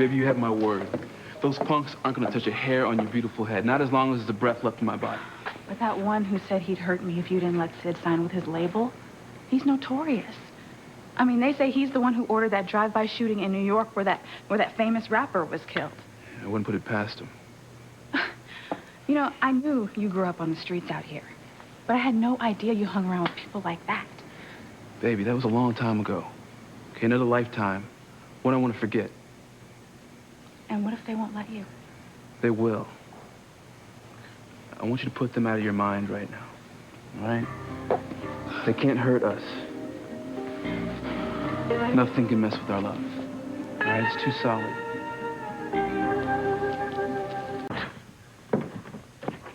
Baby, you have my word. Those punks aren't gonna touch a hair on your beautiful head, not as long as there's a breath left in my body. But that one who said he'd hurt me if you didn't let Sid sign with his label, he's notorious. I mean, they say he's the one who ordered that drive-by shooting in New York where that famous rapper was killed. I wouldn't put it past him. You know, I knew you grew up on the streets out here, but I had no idea you hung around with people like that. Baby, that was a long time ago. Okay, another lifetime. One I want to forget. And what if they won't let you? They will. I want you to put them out of your mind right now, all right? They can't hurt us. Nothing can mess with our love. All right, it's too solid.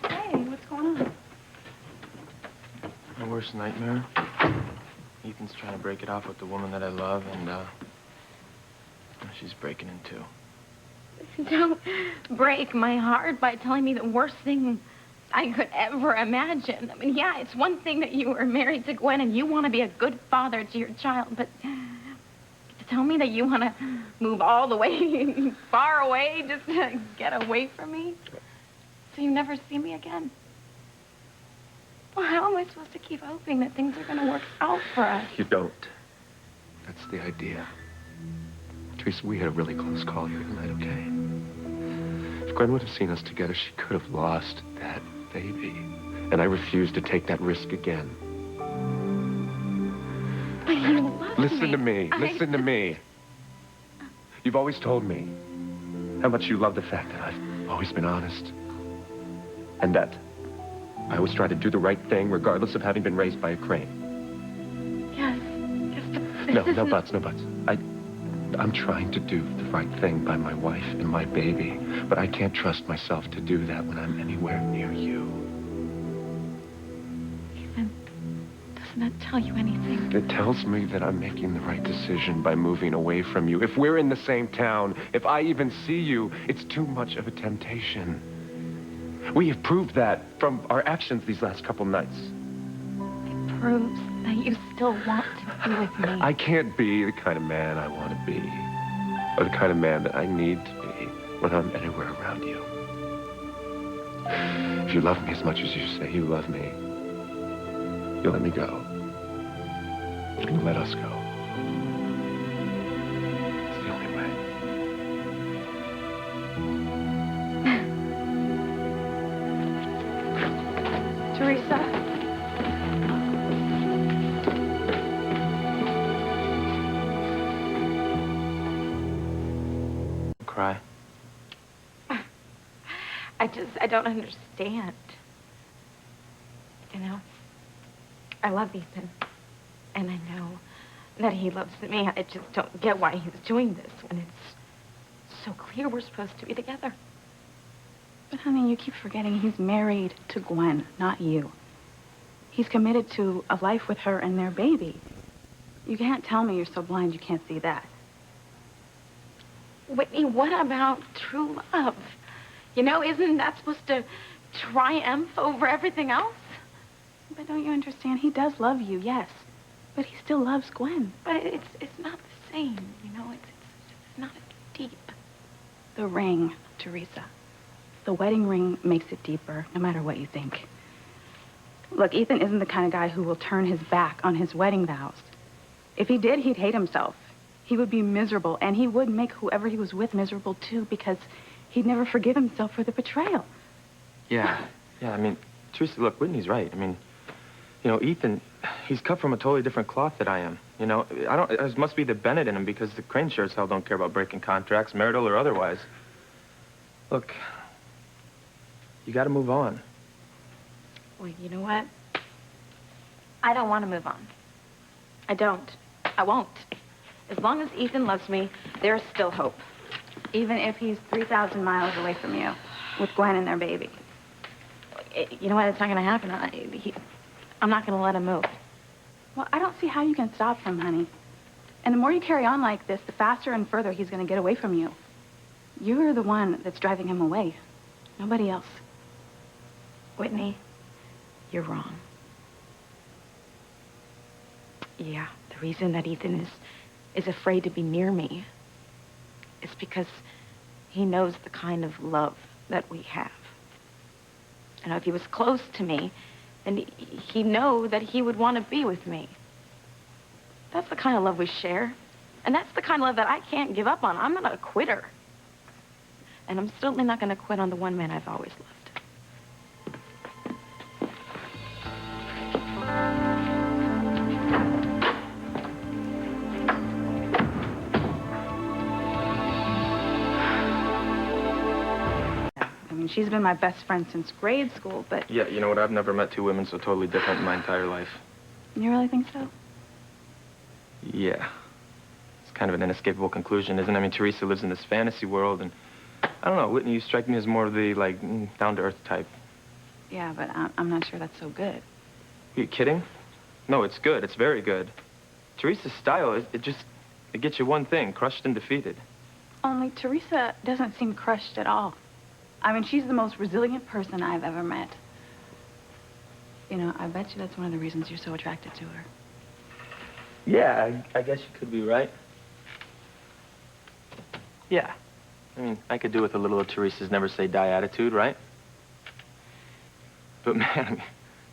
Hey, what's going on? My worst nightmare. Ethan's trying to break it off with the woman that I love, and she's breaking in two. Don't break my heart by telling me the worst thing I could ever imagine. I mean, yeah, it's one thing that you were married to Gwen and you want to be a good father to your child, but to tell me that you want to move all the way far away just to get away from me so you never see me again. Well, how am I supposed to keep hoping that things are going to work out for us? You don't. That's the idea. Teresa, we had a really close call here tonight, okay? If Gwen would have seen us together, she could have lost that baby. And I refuse to take that risk again. But you love Listen me. to me. Listen to me. You've always told me how much you love the fact that I've always been honest. And that I always try to do the right thing regardless of having been raised by a crane. Yes, but No buts. I'm trying to do the right thing by my wife and my baby, but I can't trust myself to do that when I'm anywhere near you. Ethan, doesn't that tell you anything? It tells me that I'm making the right decision by moving away from you. If we're in the same town, if I even see you, it's too much of a temptation. We have proved that from our actions these last couple nights. It proves that you still want to be with me. I can't be the kind of man I want to be, or the kind of man that I need to be when I'm anywhere around you. If you love me as much as you say you love me, you'll let me go. You'll let us go. It's the only way. Teresa? Cry. I don't understand. You know, I love Ethan, and I know that he loves me. I just don't get why he's doing this when it's so clear we're supposed to be together. But honey, you keep forgetting he's married to Gwen, not you. He's committed to a life with her and their baby. You can't tell me you're so blind you can't see that. Whitney, what about true love? You know, isn't that supposed to triumph over everything else? But don't you understand? He does love you, yes. But he still loves Gwen. But it's not the same, you know? It's not deep. The ring, Teresa. The wedding ring makes it deeper, no matter what you think. Look, Ethan isn't the kind of guy who will turn his back on his wedding vows. If he did, he'd hate himself. He would be miserable, and he would make whoever he was with miserable, too, because he'd never forgive himself for the betrayal. Yeah, I mean, Teresa, look, Whitney's right. I mean, you know, Ethan, he's cut from a totally different cloth than I am. You know, it must be the Bennett in him because the Crane sure as hell don't care about breaking contracts, marital or otherwise. Look, you gotta move on. Well, you know what? I don't want to move on. I don't. I won't. As long as Ethan loves me, there's still hope. Even if he's 3,000 miles away from you, with Gwen and their baby. You know what? It's not going to happen. I'm not going to let him move. Well, I don't see how you can stop him, honey. And the more you carry on like this, the faster and further he's going to get away from you. You're the one that's driving him away. Nobody else. Whitney, you're wrong. Yeah, the reason that Ethan is afraid to be near me is because he knows the kind of love that we have. You know, if he was close to me, then he'd know that he would want to be with me. That's the kind of love we share. And that's the kind of love that I can't give up on. I'm not a quitter. And I'm certainly not going to quit on the one man I've always loved. I mean, she's been my best friend since grade school, but... Yeah, you know what? I've never met two women so totally different in my entire life. You really think so? Yeah. It's kind of an inescapable conclusion, isn't it? I mean, Teresa lives in this fantasy world, and I don't know, Whitney, you strike me as more of the, like, down-to-earth type. Yeah, but I'm not sure that's so good. Are you kidding? No, it's good. It's very good. Teresa's style, it gets you one thing, crushed and defeated. Only Teresa doesn't seem crushed at all. I mean, she's the most resilient person I've ever met. You know, I bet you that's one of the reasons you're so attracted to her. Yeah, I guess you could be right. Yeah. I mean, I could do with a little of Teresa's never-say-die attitude, right? But, man, I mean,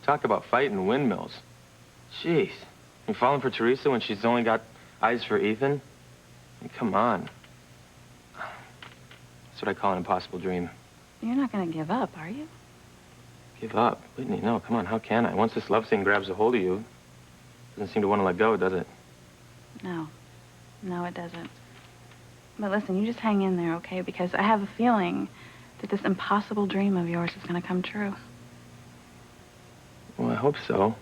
talk about fighting windmills. Jeez. You falling for Teresa when she's only got eyes for Ethan? I mean, come on. That's what I call an impossible dream. You're not going to give up, are you? Give up? Whitney, no, come on, how can I? Once this love thing grabs a hold of you, it doesn't seem to want to let go, does it? No. No, it doesn't. But listen, you just hang in there, okay? Because I have a feeling that this impossible dream of yours is going to come true. Well, I hope so.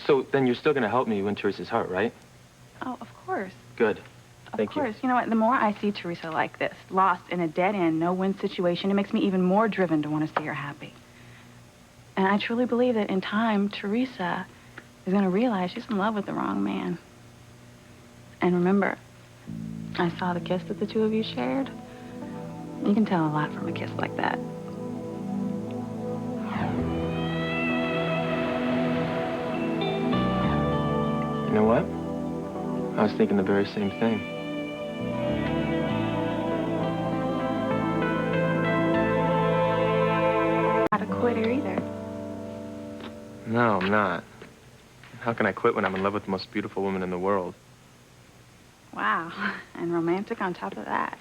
So then you're still going to help me win Teresa's heart, right? Oh, of course. Good. Thank Of course. you. You know what? The more I see Teresa like this, lost in a dead-end, no-win situation, it makes me even more driven to want to see her happy. And I truly believe that in time, Teresa is going to realize she's in love with the wrong man. And remember, I saw the kiss that the two of you shared. You can tell a lot from a kiss like that. You know what? I was thinking the very same thing. Not a quitter either. No, I'm not. How can I quit when I'm in love with the most beautiful woman in the world? Wow. And romantic on top of that.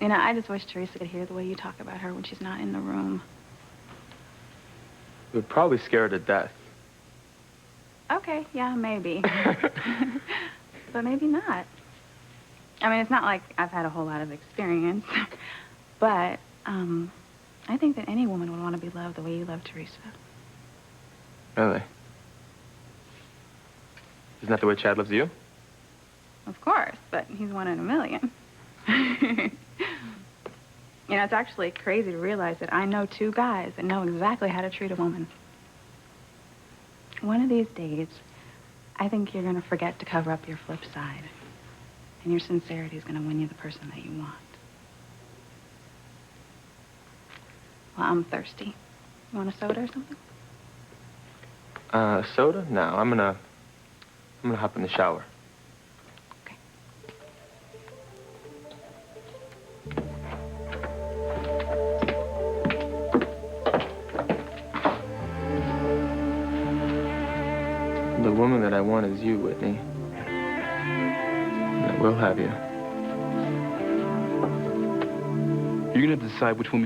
You know, I just wish Teresa could hear the way you talk about her when she's not in the room. It would probably scare her to death. Okay, yeah, maybe. But maybe not. I mean, it's not like I've had a whole lot of experience. But, I think that any woman would want to be loved the way you love Teresa. Really? Isn't that the way Chad loves you? Of course, but he's one in a million. You know, it's actually crazy to realize that I know two guys that know exactly how to treat a woman. One of these days, I think you're going to forget to cover up your flip side. And your sincerity is going to win you the person that you want. Well, I'm thirsty. You want a soda or something? Soda? No, I'm gonna hop in the shower. Okay. The woman that I want is you, Whitney. And I will have you. You're gonna have to decide which woman